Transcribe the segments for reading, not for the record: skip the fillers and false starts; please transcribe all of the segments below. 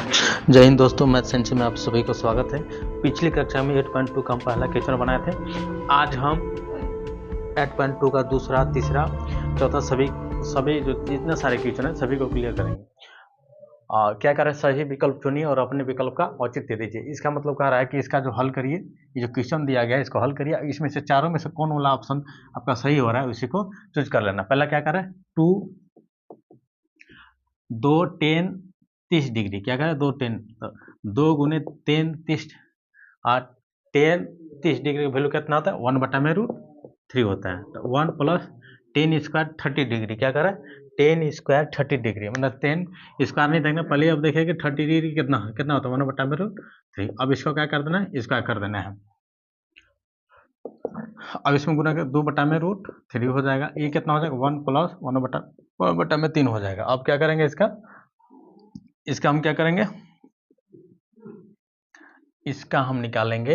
जय हिंद दोस्तों, math centre में आप सभी को स्वागत है। पिछली कक्षा में 8.2 का हम पहला क्वेश्चन बनाए थे। आज हम 8.2 का दूसरा, तीसरा, चौथा सभी जो जितने सारे क्वेश्चन हैं सभी को क्लियर करेंगे। क्या करें, सही विकल्प चुनिए और अपने विकल्प का औचित्य दीजिए। इसका मतलब कह रहा है कि इसका जो हल करिए, ये जो क्वेश्चन दिया गया है इसको हल करिए, इसमें से चारों में से कौन वाला ऑप्शन आपका सही हो रहा है उसी को चूज कर लेना। पहला क्या करें, 2 10 30 डिग्री, क्या करें 2 10, 2 गुने 10 30, और 10 30 डिग्री का वैल्यू कितना होता है 1/√3 होता है। तो 1 प्लस 10 स्क्वायर 30 डिग्री, क्या करें 10 स्क्वायर 30 डिग्री, मतलब 10 स्क्वायर नहीं देखना, पहले अब देखिए कि 30 डिग्री कितना होता है 1/√3। अब इसको क्या कर देना है, स्क्वायर कर देना है। अब इसमें गुना कर 2/√3 हो जाएगा, ये कितना हो जाएगा 1 प्लस 1/3 हो जाएगा। अब क्या करेंगे, इसका हम क्या करेंगे, इसका हम निकालेंगे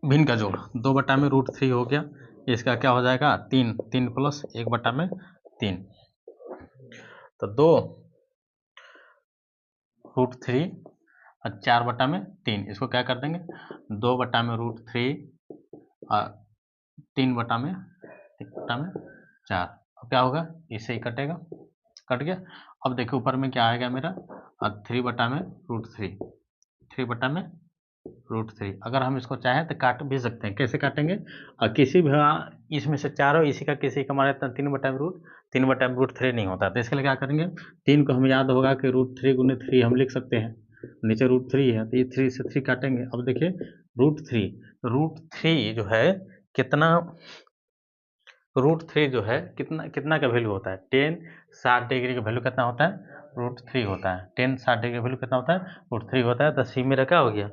भिन्न का जोड़। 2/√3 हो गया, इसका क्या हो जाएगा 3 प्लस 1/3, तो 2√3 और 4/3, इसको क्या कर देंगे 2/√3 और 3/4। अब क्या होगा, इससे ही कटेगा, कट गया। अब देखो ऊपर में क्या आएगा मेरा 3/√3। अगर हम इसको चाहें तो काट भी सकते हैं, कैसे काटेंगे, और किसी भी इसमें से चारों इसी का किसी का हमारे 3/√3 नहीं होता, तो इसके लिए क्या करेंगे, 3 को हम याद होगा कि √3 गुने 3 हम लिख सकते हैं, नीचे √3 है तो ये 3 से 3 काटेंगे। अब देखिए √3 जो है कितना, √3 जो है कितना का वैल्यू होता है 10 60 डिग्री का वैल्यू कितना होता है √3 होता है। 10 60 डिग्री का वैल्यू कितना होता है √3 होता है। तो सी मेरा क्या हो गया,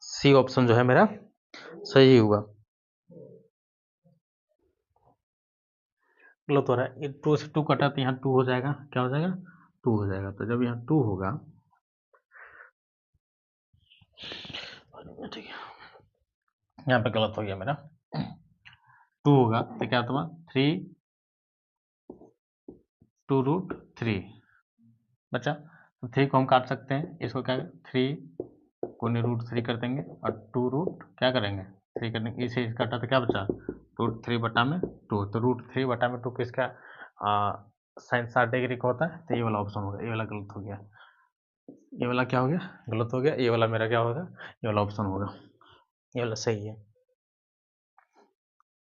सी ऑप्शन जो है मेरा सही हुआ। गलत हो रहा है, 2 से 2 कटा तो यहाँ 2 हो जाएगा, क्या हो जाएगा 2 हो जाएगा। तो जब यहाँ 2 होगा, ठीक है, यहाँ पे गलत हो गया मेरा, 2 होगा तो क्या होगा 2√3 बचा। तो 3 को हम काट सकते हैं, इसको क्या 3 को √3 कर देंगे और 2 रूट क्या करेंगे 3 कर देंगे, इसे काटा तो क्या बचा √3/2। तो √3/2 किसका साइन 60 डिग्री का होता है, तो ये वाला ऑप्शन होगा। ये वाला गलत हो गया, ये वाला क्या हो गया गलत हो गया, ये वाला मेरा क्या होगा, ये वाला ऑप्शन होगा, ये वाला सही है।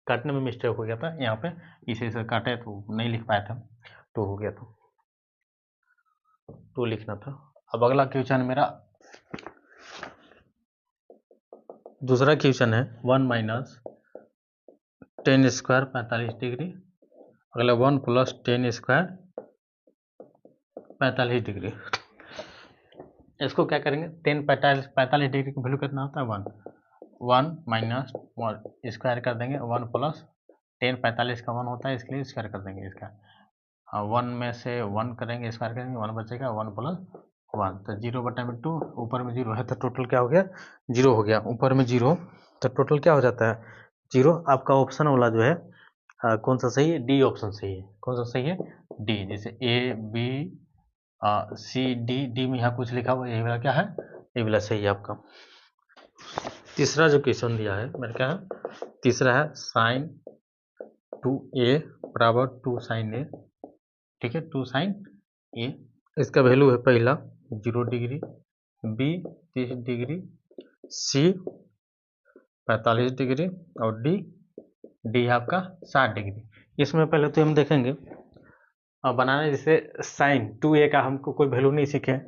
काटने में मिस्टेक हो गया था यहाँ पे, इसे काटे तो नहीं लिख पाया था, 2 हो गया, तो 2 लिखना था। अब अगला क्वेश्चन मेरा दूसरा क्वेश्चन है 1 माइनस 10 स्क्वायर 45 डिग्री, अगला 1 प्लस 10 स्क्वायर 45 डिग्री। इसको क्या करेंगे 10 45 डिग्री का वैल्यू कितना होता है 1 माइनस स्क्वायर कर देंगे, 1 प्लस 10 45 का 1 होता है, इसके लिए स्क्वायर कर देंगे इसका। 1 में से 1 करेंगे, स्क्वायर करेंगे, 1 बचेगा, 1 प्लस 1, तो 0/2, ऊपर में 0 है तो टोटल क्या हो गया 0 हो गया, ऊपर में 0 तो टोटल क्या हो जाता है 0। आपका ऑप्शन वाला जो है कौन सा सही है, डी ऑप्शन सही है। कौन सा सही है, डी। जैसे ए बी सी डी में यहाँ कुछ लिखा हुआ, यही वाला क्या है, ये वाला सही है आपका। तीसरा जो क्वेश्चन दिया है मेरे क्या है, तीसरा है sin 2a बराबर 2 sin a, ठीक है 2 sin a। इसका वैल्यू है पहला 0 डिग्री, बी 30 डिग्री, सी 45 डिग्री और डी आपका 60 डिग्री। इसमें पहले तो हम देखेंगे बनाना, जैसे साइन 2a का हमको कोई वैल्यू नहीं सीखे,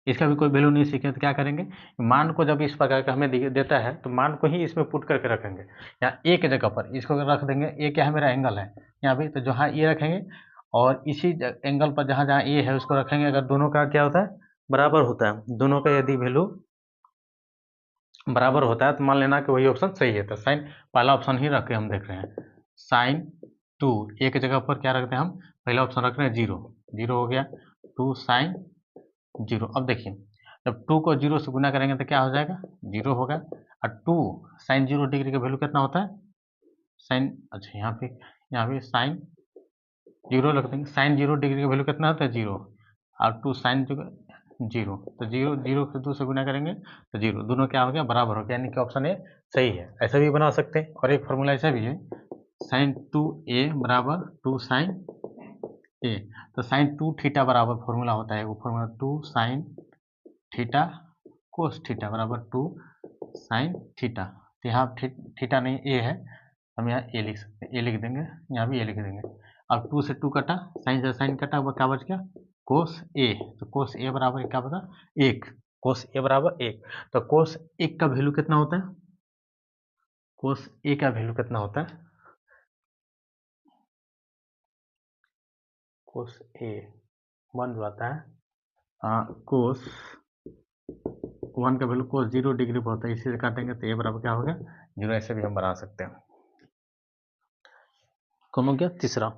इसका भी कोई वैल्यू नहीं सीखे, तो क्या करेंगे मान को जब इस प्रकार का हमें देता है तो मान को ही इसमें पुट करके रखेंगे, यहाँ ए के जगह पर इसको रख देंगे। ए क्या है मेरा एंगल है यहाँ भी, तो जहाँ ए रखेंगे और इसी एंगल पर जहाँ जहाँ ए है उसको रखेंगे। अगर दोनों का क्या होता है बराबर होता है, दोनों का यदि वैल्यू बराबर होता है तो मान लेना कि वही ऑप्शन सही है। तो साइन पहला ऑप्शन ही रख के हम देख रहे हैं, साइन 2 ए की जगह पर क्या रखते हैं हम, पहला ऑप्शन रख रहे हैं 0 हो गया, 2 साइन 0। अब देखिए जब 2 को 0 से गुना करेंगे तो क्या हो जाएगा 0 होगा, और 2 साइन 0 डिग्री का वैल्यू कितना होता है साइन, अच्छा यहाँ पे साइन 0 रख देंगे, साइन 0 डिग्री का वैल्यू कितना होता है 0, और 2 साइन जीरो, तो जीरो जीरो से 2 से गुना करेंगे तो जीरो, दोनों क्या हो गया, बराबर हो गया, यानी कि ऑप्शन ए सही है। ऐसा भी बना सकते हैं। और एक फॉर्मूला ऐसा भी है, साइन 2a बराबर 2 साइन ए, तो साइन 2 थीटा बराबर फॉर्मूला होता है, वो formula 2 sine theta cos theta बराबर 2 साइन थीटा। तो यहाँ थीटा नहीं ए है, हम यहाँ ए लिख सकते हैं, ए लिख देंगे, यहाँ भी ए लिख देंगे। अब 2 से 2 कटा, साइन से साइन कटा, वो क्या बच गया, कोस ए। तो कोस ए बराबर क्या बता, 1, कोस ए बराबर 1। तो कोस 1 का वैल्यू कितना होता है, कोस ए का वैल्यू कितना होता है, कोस ए 1 जो आता है, कोस 1 का वैल्यू कोस 0 डिग्री पर होता है, इसी से काटेंगे तो ए बराबर क्या हो गया, 0। ऐसे भी हम बना सकते हैं। कौन हो गया, तीसरा।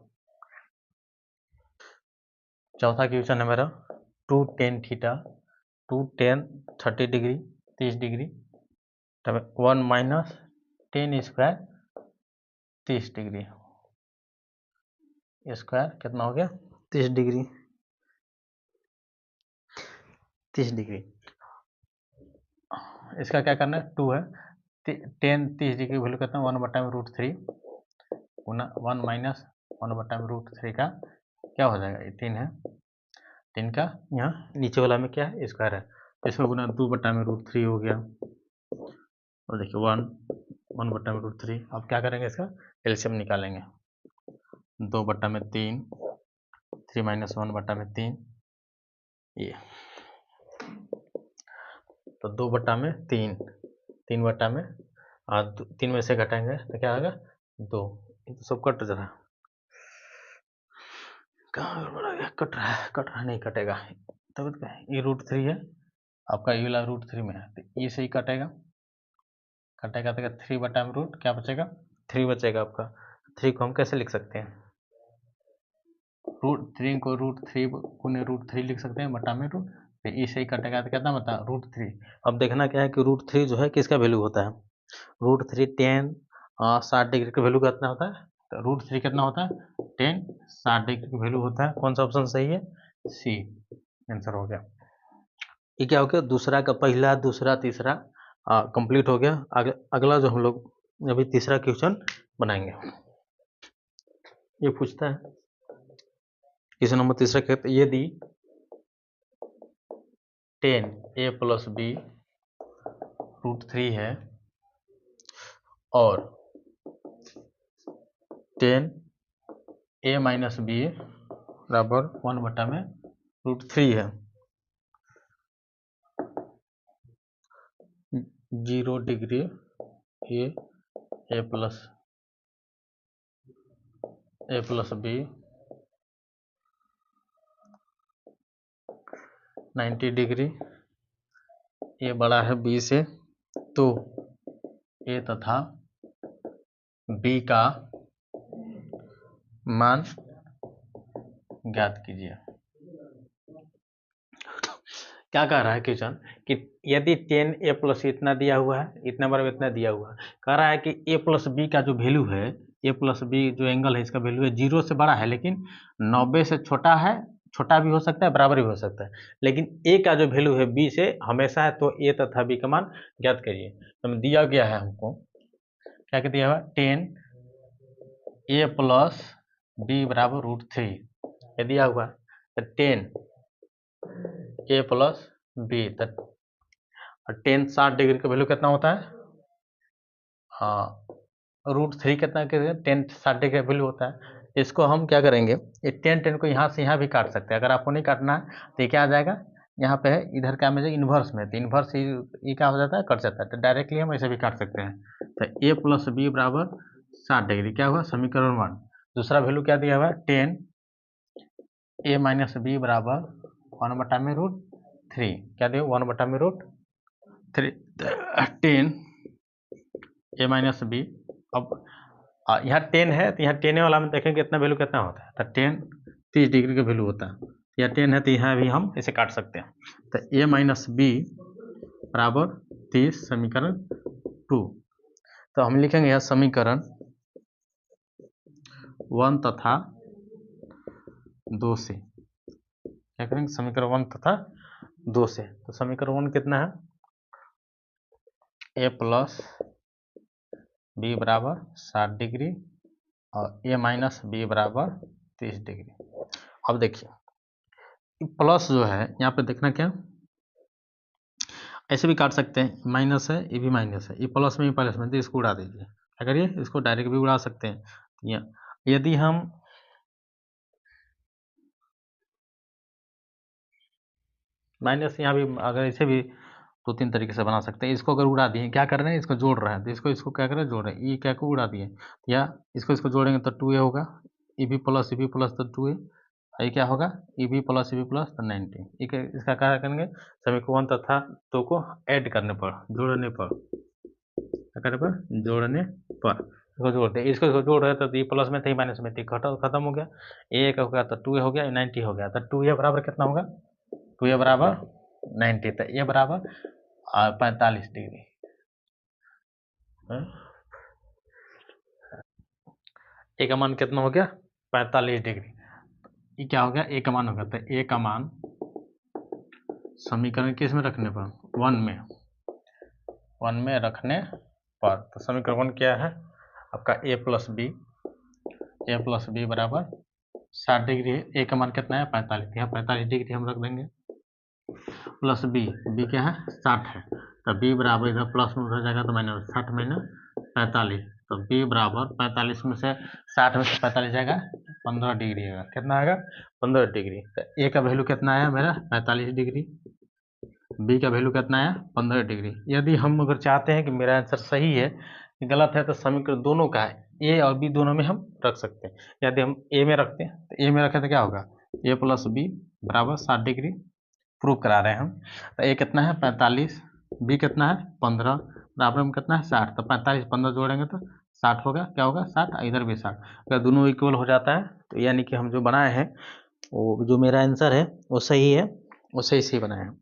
चौथा क्वेश्चन है मेरा, 2 tan theta 2 tan 30 degree 30 degree, तब 1 minus ten square 30 degree, square कितना हो गया, 30 डिग्री 30 डिग्री। इसका क्या करना है, 2 है, टेन 30 डिग्री वैल्यू कितना, 1/√3 गुना 1 माइनस 1/√3 का क्या हो जाएगा, ये 3 है, 3 का यहाँ नीचे वाला में क्या है, स्क्वायर है, तो इसमें गुना 2/√3 हो गया। और देखिए 1/√3। अब क्या करेंगे, इसका एलसीएम निकालेंगे, 2/3, 3 माइनस 1/3, ये तो 2/3, 3 में से घटाएंगे तो क्या आएगा, 2। ये तो सब कट रहा, कहाँ गड़बड़ा गया, कट रहा नहीं कटेगा, तब ये √3 है आपका, ये वाला √3 में है, तो ये से ही कटेगा तो 3/√, क्या बचेगा, 3 बचेगा आपका। 3 को हम कैसे लिख सकते हैं, √3 को √3 गुने √3 लिख सकते हैं, बटा में रूट, तो ई से ही कटेगा तो कितना बता, √3। अब देखना क्या है कि √3 जो है किसका वैल्यू होता है, √3 tan 60 डिग्री का वैल्यू कितना होता है, तो √3 कितना होता है, tan 60 डिग्री का वैल्यू होता है। कौन सा ऑप्शन सही है, सी, आंसर हो गया। ये क्या हो गया, दूसरा का पहला दूसरा तीसरा कंप्लीट हो गया। अगला जो हम लोग अभी तीसरा क्वेश्चन बनाएंगे, ये पूछता है क्वेश्चन नंबर तीसरा, कहते ये दी tan a प्लस बी √3 है और tan a माइनस बी बराबर 1/√3 है, 0 degree a plus b 90 degree, a बड़ा है बी से, तो ए तथा बी का मान ज्ञात कीजिए। क्या कह रहा है क्वेश्चन कि यदि tan a प्लस इतना दिया हुआ है, इतना बराबर इतना दिया हुआ है, कह रहा है कि a प्लस बी का जो वैल्यू है, a प्लस बी जो एंगल है इसका वैल्यू है 0 से बड़ा है, लेकिन 90 से छोटा है, छोटा भी हो सकता है बराबर भी हो सकता है, लेकिन a का जो वैल्यू है b से हमेशा है, तो a तथा b का मान ज्ञात करिए। तो दिया गया है हमको, क्या क्या दिया हुआ, tan a प्लस बी बराबर √3 ये दिया हुआ है, तो tan a plus B, tan 60 degree का वैल्यू कितना होता है, हाँ √3 कितना, tan 60 डिग्री का वैल्यू होता है। इसको हम क्या करेंगे, ये tan को यहाँ से यहाँ भी काट सकते हैं, अगर आपको नहीं काटना है तो ये क्या आ जाएगा, यहाँ पे है, इधर क्या मिलेगा, इन्वर्स में, तो इन्वर्स ये क्या हो जाता है, कट जाता है, तो डायरेक्टली हम ऐसे भी काट सकते हैं। तो a प्लस बी बराबर 60 डिग्री क्या हुआ, समीकरण 1। दूसरा वैल्यू क्या दिया हुआ है, tan a माइनस बी बराबर 1/√3, क्या दिया 1/√3, tan a माइनस बी। अब यहाँ 10 है, तो यहाँ 10 वाला में देखेंगे कितना वैल्यू कितना होता है, तो 10 30 डिग्री का वैल्यू होता है, या 10 है तो यहाँ भी हम इसे काट सकते हैं। तो a माइनस बी बराबर 30, समीकरण 2। तो हम लिखेंगे यहाँ समीकरण 1 तथा 2 से, क्या करेंगे, समीकरण 1 तथा 2 से, तो समीकरण 1 कितना है, a प्लस बी बराबर 60 डिग्री और a माइनस बी बराबर 30 डिग्री। अब देखिए प्लस जो है यहाँ पे देखना क्या, ऐसे भी काट सकते हैं, माइनस है ये भी माइनस है, ये प्लस में ही प्लस में, तो इसको उड़ा दीजिए। क्या करिए, इसको डायरेक्ट भी उड़ा सकते हैं। यदि हम माइनस यहाँ भी अगर इसे भी 2-3 तरीके से बना सकते हैं। इसको अगर उड़ा दिए, क्या कर रहे हैं, इसको जोड़ रहे हैं, तो इसको क्या कर रहे हैं, जोड़ रहे हैं, ये क्या को उड़ा दिए, या इसको जोड़ेंगे तो 2a होगा, ए बी प्लस तो 2a, ये क्या होगा, ए बी प्लस तो 90। इसका क्या करेंगे, समीकरण तथा 2 को ऐड करने पर, जोड़ने पर, क्या करने पर, जोड़ने पर इसको जोड़ते हैं, इसको जोड़ रहे तो ये प्लस में थे माइनस में थे, खत्म हो गया, ए का होगा तो 2a हो गया, 90 हो गया, तो 2a बराबर कितना होगा, 2a बराबर 90, तो ए बराबर 45 डिग्री। ए का मान कितना हो गया, 45 डिग्री। ये क्या हो गया, ए का मान हो गया, तो ए का मान समीकरण किस में रखने पर, 1 में रखने पर, तो समीकरण क्या है आपका, ए प्लस बी बराबर 60 डिग्री है, ए का मान कितना है 45, यहाँ 45 डिग्री हम रख देंगे, प्लस बी क्या है 60 है, तो बी बराबर इधर प्लस में उधर जाएगा तो माइनस 60 माइनस 45, तो बी बराबर 45 में से 60 में से 45 जाएगा 15 डिग्री आएगा, कितना आएगा 15 डिग्री। तो ए का वैल्यू कितना आया मेरा 45 डिग्री, बी का वैल्यू कितना आया 15 डिग्री। यदि हम अगर चाहते हैं कि मेरा आंसर सही है कि गलत है, तो समीकरण दोनों का है, ए और बी दोनों में हम रख सकते हैं। यदि हम ए में रखते हैं तो ए में रखें तो क्या होगा, ए प्लस बी बराबर 60 डिग्री प्रूव करा रहे हैं हम, तो ए कितना है 45, बी कितना है 15, बराबर में कितना है 60, तो 45 15 जोड़ेंगे तो 60 होगा, क्या होगा 60, इधर भी 60, अगर दोनों इक्वल हो जाता है तो यानी कि हम जो बनाए हैं वो जो मेरा आंसर है वो सही है, वो सही बनाए हैं।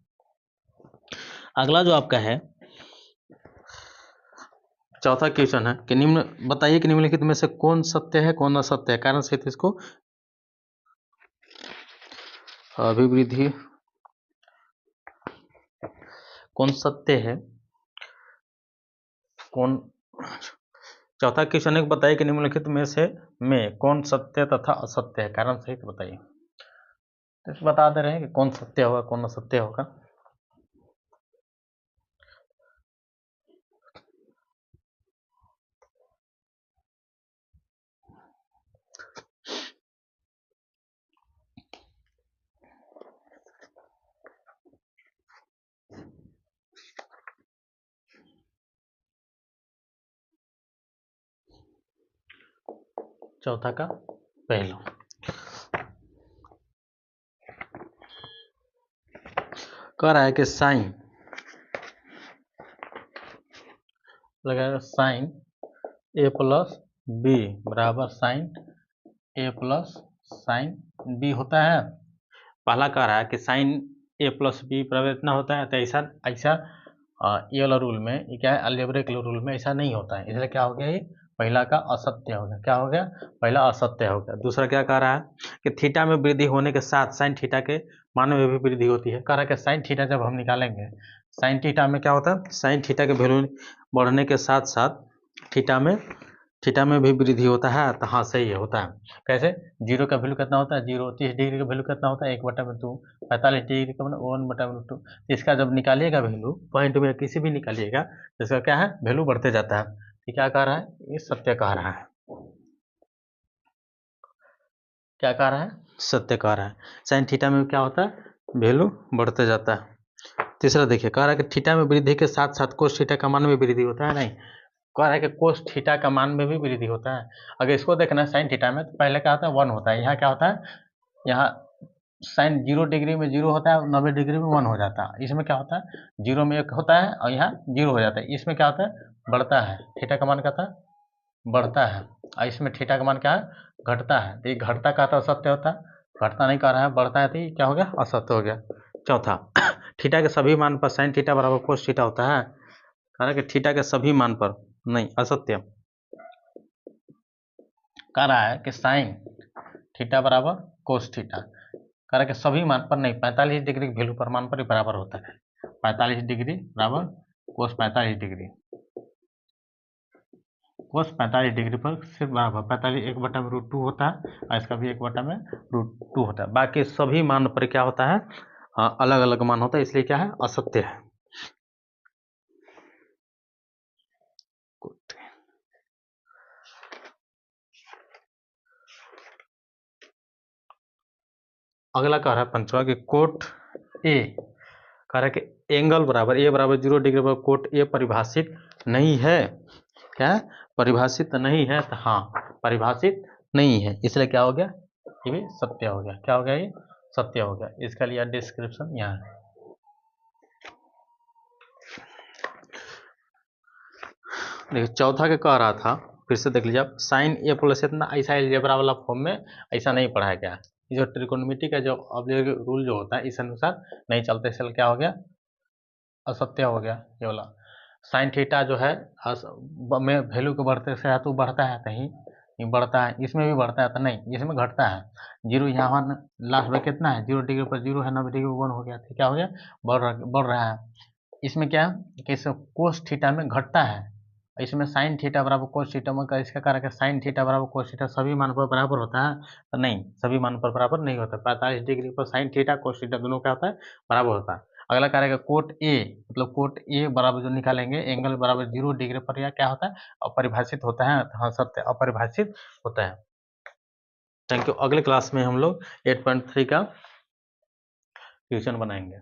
अगला जो आपका है चौथा क्वेश्चन है कि निम्न बताइए कि निम्नलिखित में से कौन सत्य है कौन असत्य है, कारण सहित इसको अभिवृद्धि, कौन सत्य है कौन, चौथा क्वेश्चन है बताइए कि निम्नलिखित में से कौन सत्य तथा असत्य है, कारण सहित बताइए। तो बता दे रहे हैं कि कौन सत्य होगा कौन असत्य होगा। चौथा का पहला कह रहा है कि साइन लगाएगा, साइन ए प्लस बी बराबर साइन ए प्लस साइन बी होता है। पहला कह रहा है कि साइन ए प्लस बी बराबर इतना होता है, तो ऐसा ये वाला रूल में, ये क्या है अलजेब्रिक रूल में ऐसा नहीं होता है, इसलिए क्या हो गया, ये पहला का असत्य हो गया। क्या हो गया, पहला असत्य हो गया। दूसरा क्या कह रहा है कि थीटा में वृद्धि होने के साथ साइन थीटा के मान में भी वृद्धि होती है। कह रहा है कि साइन थीटा जब हम निकालेंगे, साइन थीटा में क्या होता है, साइन थीटा के वैल्यू बढ़ने के साथ साथ थीटा में भी वृद्धि होता है। तो हाँ सही है, होता है। कैसे, जीरो का वैल्यू कितना होता है, 30 डिग्री का वैल्यू कितना होता है 1/2, 45 डिग्री का 1/2। इसका जब निकालिएगा वैल्यू पॉइंट में किसी भी निकालिएगा, इसका क्या है वैल्यू बढ़ते जाता है। ये क्या कह रहा है, ये सत्य कह रहा है। क्या कह रहा है, सत्य कह रहा है। साइन थीटा में क्या होता है, वैल्यू बढ़ते जाता है। तीसरा देखिए, कह रहा है कि थीटा में वृद्धि के साथ साथ कोस थीटा का मान में वृद्धि होता है। नहीं, कह रहा है कि कोस थीटा का मान में भी वृद्धि होता है। अगर इसको देखना है साइन थीटा में, तो पहले क्या होता है 1 होता है, यहाँ क्या होता है, यहाँ साइन 0 डिग्री में 0 होता है और 90 डिग्री में 1 हो जाता है। इसमें क्या होता है 0 में 1 होता है और यहाँ 0 हो जाता है। इसमें क्या होता है बढ़ता है, थीटा का मान क्या था बढ़ता है, और इसमें थीटा का मान क्या है घटता है। तो ये घटता का तो असत्य होता है, घटता नहीं कर रहा है, बढ़ता है, तो ये क्या हो गया असत्य हो गया। चौथा, थीटा के सभी मान पर साइन थीटा बराबर कोस थीटा होता है। कह रहा है कि थीटा के सभी मान पर नहीं, असत्य। कह रहा है कि साइन थीटा बराबर कोस थीटा, कह रहा है कि सभी मान पर नहीं, 45 डिग्री वैल्यू पर मान पर बराबर होता है। 45 डिग्री बराबर कोस 45 डिग्री, कोस 45 डिग्री पर सिर्फ बराबर 45 1/√2 होता है और इसका भी 1/√2 होता है। बाकी सभी मान पर क्या होता है, अलग अलग मान होता है, इसलिए क्या है, असत्य है। अगला कह रहा है पंचवा कि कोट ए, कह रहा है कि एंगल बराबर ए बराबर 0 डिग्री पर कोट ए परिभाषित नहीं है। क्या है, परिभाषित नहीं है, तो हाँ परिभाषित नहीं है, इसलिए क्या हो गया, ये भी सत्य हो गया। क्या हो गया, ये सत्य हो गया। इसका लिया डिस्क्रिप्शन यहाँ है। देखिए चौथा के कह रहा था, फिर से देख लीजिए आप, साइन ए प्लस इतना, ऐसा अलजेब्रा वाला फॉर्म में ऐसा नहीं पढ़ाया गया। जो त्रिकोणमिति का जो ऑब्जेक्ट रूल जो होता है इस अनुसार नहीं चलते, इसलिए क्या हो गया, असत्य हो गया ये वाला। साइन थीटा जो है में वैल्यू के बढ़ते से है तो बढ़ता है, कहीं नहीं बढ़ता है, इसमें भी बढ़ता है तो नहीं, इसमें घटता है। जीरो यहाँ लास्ट में कितना है, 0 डिग्री पर 0 है, 90 डिग्री पर 1 हो गया, क्या हो गया, बढ़ रहा है। इसमें क्या है कि कोस थीटा में घटता है, इसमें साइन थीटा बराबर कोस थीटा में, इसका कारण है साइन थीटा बराबर कोस थीटा सभी मान पर बराबर होता है, तो नहीं, सभी मान पर बराबर नहीं होता। 45 डिग्री पर साइन थीटा कोस थीटा दोनों क्या होता है, बराबर होता है। अगला कार्य है कोट ए, मतलब कोट ए बराबर जो निकालेंगे एंगल बराबर 0 डिग्री पर यह क्या होता है, अपरिभाषित होता है। हाँ सत्य, अपरिभाषित होता है। Thank you. अगले क्लास में हम लोग 8.3 का क्वेश्चन बनाएंगे।